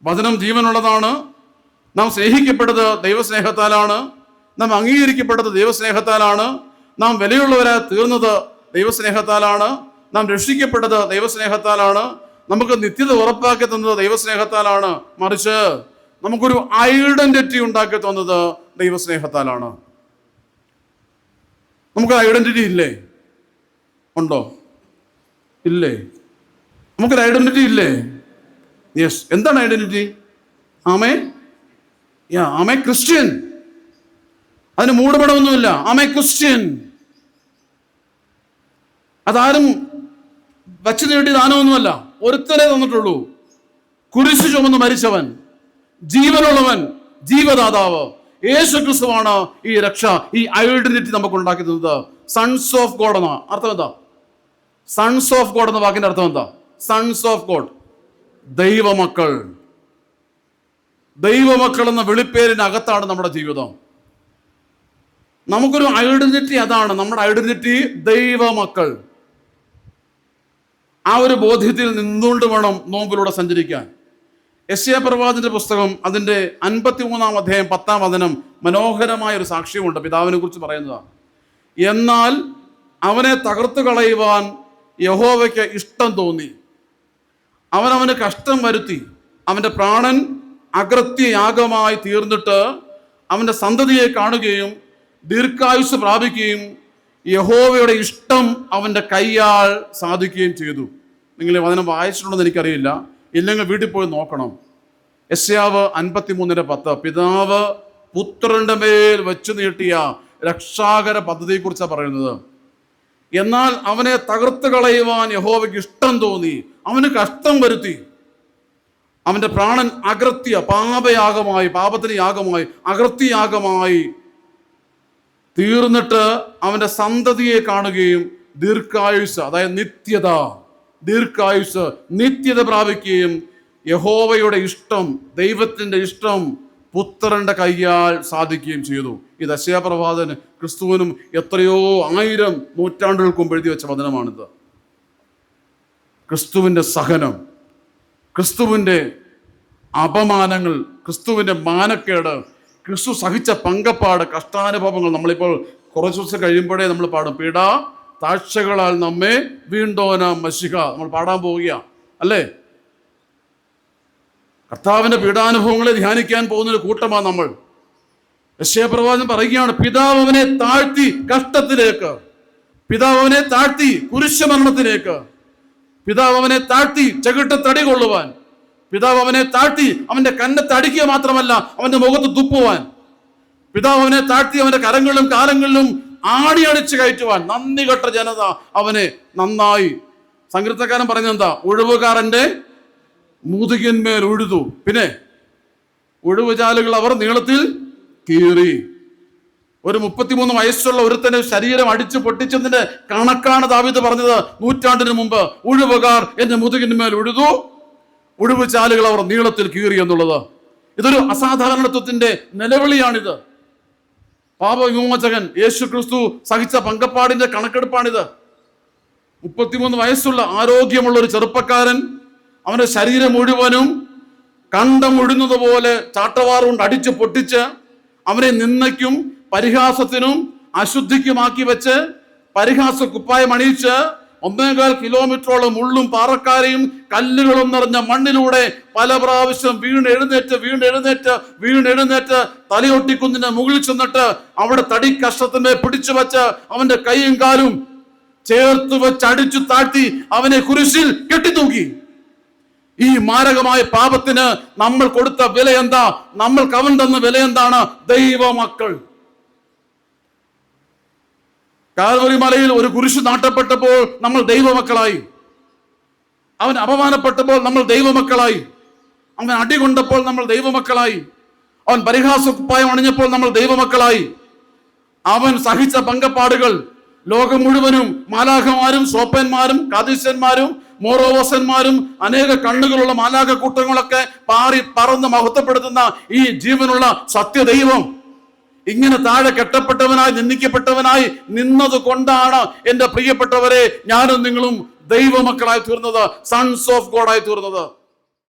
വചനം ജീവനുള്ളതാണ്. നാം സ്നേഹിക്കപ്പെട്ടത് ദൈവസ്നേഹത്താലാണ്. നാം അംഗീകരിക്കപ്പെട്ടത് ദൈവസ്നേഹത്താലാണ്. നാം വിലയുള്ളവരായി തീർന്നത് ദൈവസ്നേഹത്താലാണ്. നാം രക്ഷിക്കപ്പെട്ടത് ദൈവസ്നേഹത്താലാണ്. നമുക്ക് നിത്യത ഉറപ്പാക്കി തന്നത് ദൈവസ്നേഹത്താലാണ്. മറിച്ച് നമുക്കൊരു ഐഡന്റിറ്റി ഉണ്ടാക്കി തന്നത് ദൈവസ്നേഹത്താലാണ്. നമുക്ക് ഐഡന്റിറ്റി ഇല്ലേ? ഉണ്ടോ? ഇല്ലേ? നമുക്കൊരു ഐഡന്റിറ്റി ഇല്ലേ? യെസ്. എന്താണ് ഐഡന്റിറ്റി? ആമേ ക്രിസ്ത്യൻ. അതിന് മൂടുപടമൊന്നുമില്ല. ആമേ ക്രിസ്ത്യൻ. അതാരും വച്ചു നേടിയ ദാനമൊന്നുമല്ല, ഒരുത്തനെ തന്നിട്ടുള്ളൂ. കുരിശു ചുമന്ന് മരിച്ചവൻ, ജീവനുള്ളവൻ, ജീവദാതാവ് യേശു ക്രിസ്തുവാണ് ഈ രക്ഷ, ഈ ഐഡന്റിറ്റി നമുക്ക് ഉണ്ടാക്കി തന്നത്. സൺസ് ഓഫ് ഗോഡ് എന്ന അർത്ഥം എന്താ? സൺസ് ഓഫ് ഗോഡ് എന്ന വാക്കിന്റെ അർത്ഥം എന്താ? സൺസ് ഓഫ് ഗോഡ്, ദൈവമക്കൾ. ദൈവമക്കൾ എന്ന വിളിപ്പേരിനകത്താണ് നമ്മുടെ ജീവിതം. നമുക്കൊരു ഐഡന്റിറ്റി, അതാണ് നമ്മുടെ ഐഡന്റിറ്റി, ദൈവമക്കൾ. ആ ഒരു ബോധ്യത്തിൽ നിന്നുകൊണ്ട് വേണം നോമ്പിലൂടെ സഞ്ചരിക്കാൻ. യെശയ്യാ പ്രവാചകന്റെ പുസ്തകം അതിൻ്റെ 53-ാം അധ്യായം 10-ാം വചനം മനോഹരമായ ഒരു സാക്ഷ്യമുണ്ട് പിതാവിനെ കുറിച്ച് പറയുന്നതാണ്. എന്നാൽ അവനെ തകർത്തു കളയുവാൻ യഹോവയ്ക്ക് ഇഷ്ടം തോന്നി, അവന് കഷ്ടം വരുത്തി, അവൻ്റെ പ്രാണൻ അകൃത്യയാഗമായി തീർന്നിട്ട് അവൻ്റെ സന്തതിയെ കാണുകയും ദീർഘായുസ് പ്രാപിക്കുകയും യഹോവയുടെ ഇഷ്ടം അവൻ്റെ കയ്യാൽ സാധിക്കുകയും ചെയ്തു. നിങ്ങൾ വചനം വായിച്ചിട്ടുണ്ടെന്ന് എനിക്കറിയില്ല, ഇല്ലെങ്കിൽ വീട്ടിൽ പോയി നോക്കണം. യെശയ്യാവ് 53:10 പിതാവ് പുത്രന്റെ മേൽ വെച്ചു നീട്ടിയ രക്ഷാകര പദ്ധതിയെക്കുറിച്ചാണ് പറയുന്നത്. എന്നാൽ അവനെ തകർത്ത് കളയുവാൻ യഹോവയ്ക്ക് ഇഷ്ടം തോന്നി, അവന് കഷ്ടം വരുത്തി, അവൻ്റെ പ്രാണൻ പാപയാഗമായി, പാപത്തിന് യാഗമായി, അകൃത്യയാഗമായി തീർന്നിട്ട് അവൻ്റെ സന്തതിയെ കാണുകയും ദീർഘായുസ്, അതായത് നിത്യത പ്രാപിക്കുകയും യഹോവയുടെ ഇഷ്ടം, ദൈവത്തിൻ്റെ ഇഷ്ടം പുത്രന്റെ കയ്യാൽ സാധിക്കുകയും ചെയ്തു. ഇത് യെശയ്യാ പ്രവാചകന് ക്രിസ്തുവിനും എത്രയോ 1000 നൂറ്റാണ്ടുകൾക്ക് മുമ്പ് എഴുതി വെച്ച വചനമാണിത്. ക്രിസ്തുവിൻ്റെ സഹനം, ക്രിസ്തുവിൻ്റെ അപമാനങ്ങൾ, ക്രിസ്തുവിൻ്റെ മാനക്കേട്, ക്രിസ്തു സഹിച്ച പങ്കപ്പാട്, കഷ്ടാനുഭവങ്ങൾ. നമ്മളിപ്പോൾ കുറച്ച് ദിവസം കഴിയുമ്പോഴേ നമ്മൾ പാടും, പീഡാ താഴ്ചകളാൽ നമ്മെ വീണ്ടോന മശിഹ. നമ്മൾ പാടാൻ പോവുക അല്ലേ? കർത്താവിന്റെ പീഡാനുഭവങ്ങളെ ധ്യാനിക്കാൻ പോകുന്നൊരു കൂട്ടമാണ് നമ്മൾ. യെശയ്യാ പ്രവാചകൻ പറയുകയാണ്, പിതാവ് അവനെ താഴ്ത്തി കഷ്ടത്തിലേക്ക്, പിതാവ് അവനെ താഴ്ത്തി കുരിശുമരണത്തിലേക്ക്, പിതാവ് അവനെ താഴ്ത്തി ചെകിട്ട തടി കൊള്ളുവാൻ, പിതാവ് അവനെ താഴ്ത്തി അവന്റെ കന്നത്ത് അടിക്കുക മാത്രമല്ല അവന്റെ മുഖത്ത് തുപ്പുവാൻ, പിതാവ് അവനെ താഴ്ത്തി അവന്റെ കരങ്ങളിലും കാലങ്ങളിലും ആണിയടിച്ച് കയറ്റുവാൻ. നന്ദി കെട്ട ജനത അവനെ നന്നായി. സങ്കീർത്തനക്കാരൻ പറഞ്ഞെന്താ? ഒഴിവുകാരന്റെ മുതുകിന്മേൽ ഉഴുതു, പിന്നെ ഒഴിവുചാലുകൾ അവർ നീളത്തിൽ കീറി. ഒരു 33 വയസ്സുള്ള ഒരുത്തന്റെ ശരീരം അടിച്ചു പൊട്ടിച്ചതിന്റെ കണക്കാണ് ദാവീദ് പറഞ്ഞത് നൂറ്റാണ്ടിന് മുമ്പ്. ഒഴിവുകാർ എന്റെ മുതുകിന്മേൽ ഉഴുതു, ഒഴിവുചാലുകൾ അവർ നീളത്തിൽ കീറി എന്നുള്ളത്. ഇതൊരു അസാധാരണത്വത്തിന്റെ നിലവിളിയാണിത്. പാപവിമോചകൻ യേശു ക്രിസ്തു സഹിച്ച പങ്കപ്പാടിന്റെ കണക്കെടുപ്പാണിത്. 33 വയസ്സുള്ള ആരോഗ്യമുള്ള ഒരു ചെറുപ്പക്കാരൻ, അവന്റെ ശരീരം മുഴുവനും കണ്ടം ഒഴുന്നത് പോലെ ചാട്ടവാറുകൊണ്ട് അടിച്ചു പൊട്ടിച്ച് അവനെ നിന്ദയ്ക്കും പരിഹാസത്തിനും അശുദ്ധിക്കുമാക്കി വെച്ച് പരിഹാസ കുപ്പായം അണിയിച്ച് 1.25 കിലോമീറ്ററോളം മുള്ളും പാറക്കാരെയും കല്ലുകളും നിറഞ്ഞ മണ്ണിലൂടെ പല പ്രാവശ്യം വീണെഴുന്നേറ്റ് തലയൊട്ടിക്കുന്നിന്റെ മുകളിൽ ചെന്നിട്ട് അവിടെ തടി കഷ്ടത്തിനെ പിടിച്ചു വെച്ച് അവന്റെ കൈയും കാലും ചേർത്ത് വെച്ച് അടിച്ചു താഴ്ത്തി അവനെ കുരിശിൽ കെട്ടിത്തൂക്കി. ഈ മാരകമായ പാപത്തിന് നമ്മൾ കൊടുത്ത വില എന്താ? നമ്മൾക്ക് അവൻ തന്ന വില എന്താണ്? ദൈവമക്കൾ. കാൽവരി മലയിൽ ഒരു കുരിശ് നാട്ടപ്പെട്ടപ്പോൾ നമ്മൾ ദൈവമക്കളായി. അവൻ അപമാനപ്പെട്ടപ്പോൾ നമ്മൾ ദൈവമക്കളായി. അവൻ അടികൊണ്ടപ്പോൾ നമ്മൾ ദൈവമക്കളായി. അവൻ പരിഹാസ കുപ്പായം അണിഞ്ഞപ്പോൾ നമ്മൾ ദൈവമക്കളായി. അവൻ സഹിച്ച പങ്കപ്പാടുകൾ ലോകം മുഴുവനും മാലാഖമാരും സോപ്പന്മാരും കാദീശന്മാരും മോറോവസന്മാരും അനേക കണ്ണുകളുള്ള മാലാഖ കൂട്ടങ്ങളൊക്കെ പാറി പറന്ന് മഹത്വപ്പെടുത്തുന്ന ഈ ജീവനുള്ള സത്യദൈവം ഇങ്ങനെ താഴെ കെട്ടപ്പെട്ടവനായി നിന്ദിക്കപ്പെട്ടവനായി നിന്നത് കൊണ്ടാണ് എൻ്റെ പ്രിയപ്പെട്ടവരെ ഞാനും നിങ്ങളും ദൈവമക്കളായി തീർന്നത്, സൺസ് ഓഫ് ഗോഡായി തീർന്നത്.